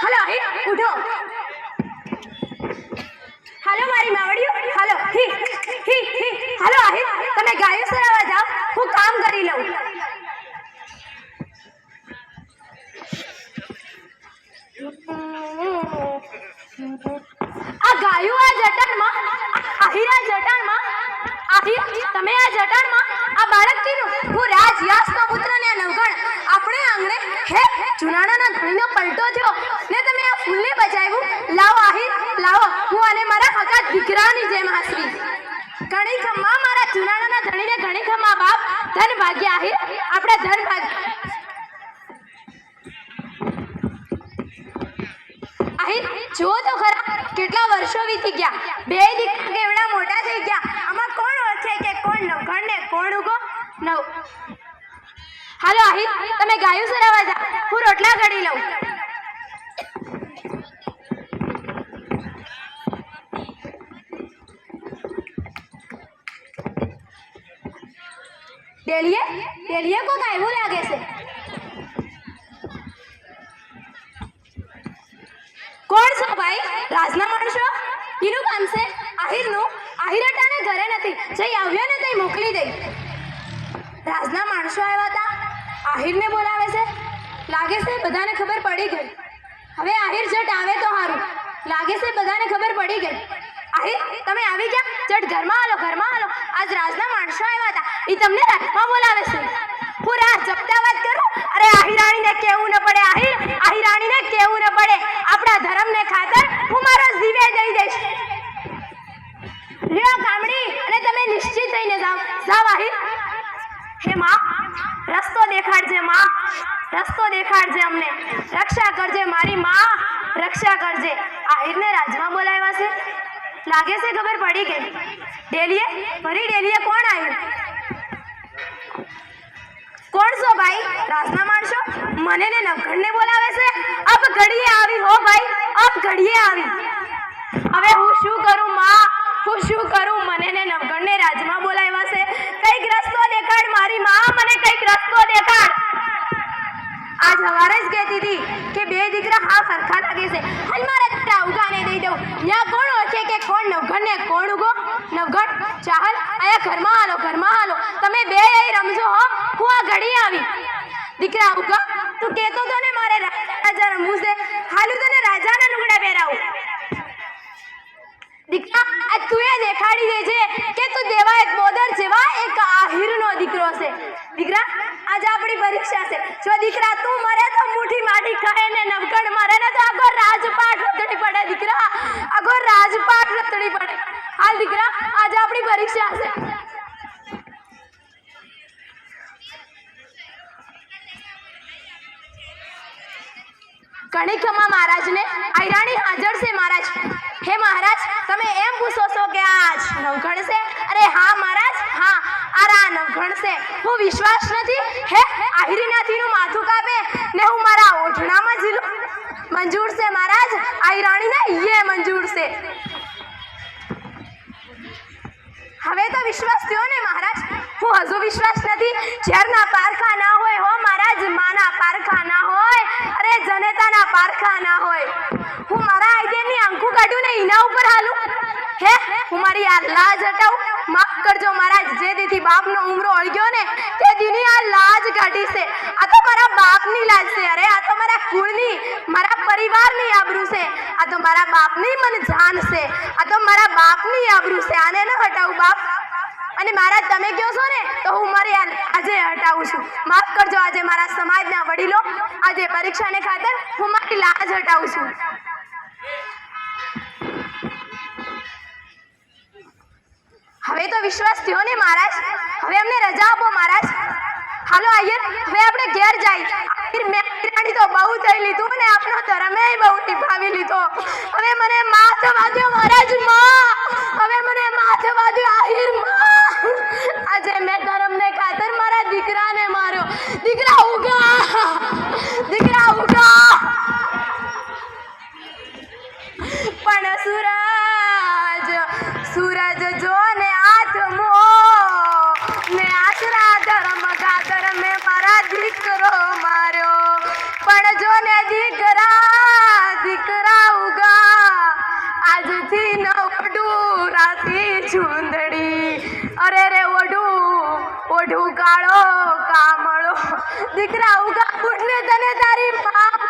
Hello Ahir ઉઠો. હાલો મારી માવડીઓ, હાલો હી હી હી. હાલો આહિર, તમે ગાયો સરાવવા જાઓ, હું કામ કરી લઉં. આ ગાયો આ જટાણમાં, આહિર આ જટાણમાં, આહિર તમે આ જટાણમાં, આ બાળક કીનું હું રાજ યાસનો પુત્ર ને નવગણ આપણે આંગણે હે ચુનાણાના ધણીનો પલટો થયો ને તમે આ ફૂલને બચાવ્યું. લાવો આહિર લાવો, હું આને મારા હકા દીકરાની જેમ આશરી. ઘણી ખમ્મા મારા ચુનાણાના ધણીને, ઘણી ખમ્મા બાપ. ધન ભાગ્ય આહિર, આપણા ધન ભાગ્ય. આહિર જુઓ તો ખરા, કેટલા વર્ષો વીતી ગયા, બે દીકરા કેવડા મોટા થઈ ગયા. આમાં કોણ ઓળખે કે કોણ નવઘણ ને કોણ ઉગો નવ. હાલો આહિર, તમે ગાયું સરાવવા જાઓ, હું રોટલા ઘડી લઉં. ડેલીએ કોક આવ્યું લાગે છે. કોણ છો ભાઈ? રાજના માણસો? કીનું કામ છે? આહિરનું? આહિર અટાણે ઘરે નથી, જઈ આવ્યો ને તઈ મોકલી દઈ. રાજના માણસો આવ્યા હતા, આહિરને બોલાવે છે. લાગે છે બધાને ખબર પડી ગઈ. હવે આહિર જટ આવે તો સારું. લાગે છે બધાને ખબર પડી ગઈ. આહિર તમે આવી ગયા, જટ ઘરમાં હાલો, ઘરમાં હાલો. આજ રાજના માણસો આવ્યા હતા, એ તમને રાજમાં બોલાવે છે. હું રાજ જપતા વાત કરું? અરે આહિરાણીને કેવું ન પડે, આહિરાણીને કેવું ન પડે. આપણા ધર્મને ખાતર હું મારો જીવે દઈ દઈશ. લ્યો કામડી, અને તમે નિશ્ચિત થઈને જાઓ. જાઓ આહિર. હે માં, રસ્તો દેખાડજે માં, રસ્તો દેખાડજે અમને. રક્ષા કરજે મારી માં, રક્ષા કરજે. આહિરને રાજમાં બોલાવ્યા છે, લાગે છે ખબર પડી ગઈ. ડેલીએ કોણ આવ્યું? કોણ છો ભાઈ? રાજના માણસો મને ને નવઘણને બોલાવે છે. અબ ઘડીએ આવી હો ભાઈ, અબ ઘડીએ આવી. હવે હું શું કરું માં, હું શું કરું? મને ને નવઘણને રાજમાં બોલાવ્યા છે. કઈક રસ્તો દેખાડ મારી માં, મને કઈક રસ્તો દેખાડ. આજ સવારે જ કહેતી હતી કે બે દીકરા હા સરખા લાગે છે, અને મારા દીકરા ઉગાને દઈ દઉં. ત્યાં કોણ ઓળખે કે કોણ નવઘણ ને કોણ ઉગો નવઘણ? ચાલ આયા ઘરમાં હાલો, ઘરમાં હાલો. તમે બે અહીં રમજો હો, હું આ ઘડી આવી. દીકરા ઉગા, તું કહેતો તો ને મારે રાજા રમવું છે, હાલું તને રાજાના લુગડા પહેરાવું. દીકરા આ તું એ દેખાડી દેજે કે તું દેવાયત બોદર જેવા એક આહિરનો દીકરો છે. દીકરા આજ આપણી પરીક્ષા છે. જો દીકરા તું મરે તો મુઠ્ઠી માટી ખાય ને નવઘણ મરે ને તો આખો રાજપાટ રતડી પડે. દીકરા આખો રાજપાટ રતડી પડે. હાલ દીકરા આજ આપણી પરીક્ષા છે. ઘણી ખમા મહારાજને, આયરાણી હાજર છે મહારાજ. હે મહારાજ, તમે એમ પૂછો છો કે આજ નવઘણ છે? અરે હા મહારાજ, હા આ નવઘણ છે. હું વિશ્વાસ નથી હે આહિરીનાથીનું માથું કાપે ને હું મારા ઓઢણામાં ઝીલું? મંજૂર છે મહારાજ, આયરાણીને યે મંજૂર છે. હવે તો વિશ્વાસ થયો ને મહારાજ? હું હજુ વિશ્વાસ નથી. ઝેરના પારખા ના હોય હો મહારાજ, માના પારખા ના હોય, અરે જનેતાના પારખા ના હોય. હું મારા આઈડિયાની આંખું કાઢું ને એના ઉપર હાલું હે? હું મારી આ લાજ હટાવું? માફ કરજો મહારાજ, જે દીથી બાપનો ઉમરો અળગ્યો ને તે દીની આ લાજ કાઢી છે. આ તો મારા બાપની લાજ છે. અરે આ તો મારા કુળની, મારા પરિવારની આબરૂ છે. આ તો મારા બાપની મન જાન છે. આ તો મારા બાપની આબરૂ છે. આને ન હટાવું બાપ. અને મહારાજ તમે કહો છો ને તો હું મારી આજે હટાવું છું. માફ કરજો, આજે મારા સમાજના વડીલો, આજે પરીક્ષાને ખાતર હું મારી લાજ હટાવું છું. હવે તો વિશ્વાસ થયો ને મહારાજ? હવે અમને રજા આપો મહારાજ. હાલો આયર, હવે આપણે ઘેર જાય. મેં તો બહુ થઈ લીધું ને આપણો ધર્મે બહુ નિભાવી લીધો. હવે મને માથ વાગ્યો મહારાજ, માં હવે મને માથ વાગ્યો આહિર માં. આજે મેં ધર્મને ખાતર મારા દીકરાને માર્યો. દીકરા ઉગા, દીકરા ઉગા. પણ સૂરજ જો ને આથમો ને આશરા ધર્મ ખાતર મેં મારા દીકરો માર્યો. પણ જો ને દીકરા ચૂંદડી અરે રે ઓઢું કાળો કામળો દીકરા ઉગા ઉઠને તને તારી માં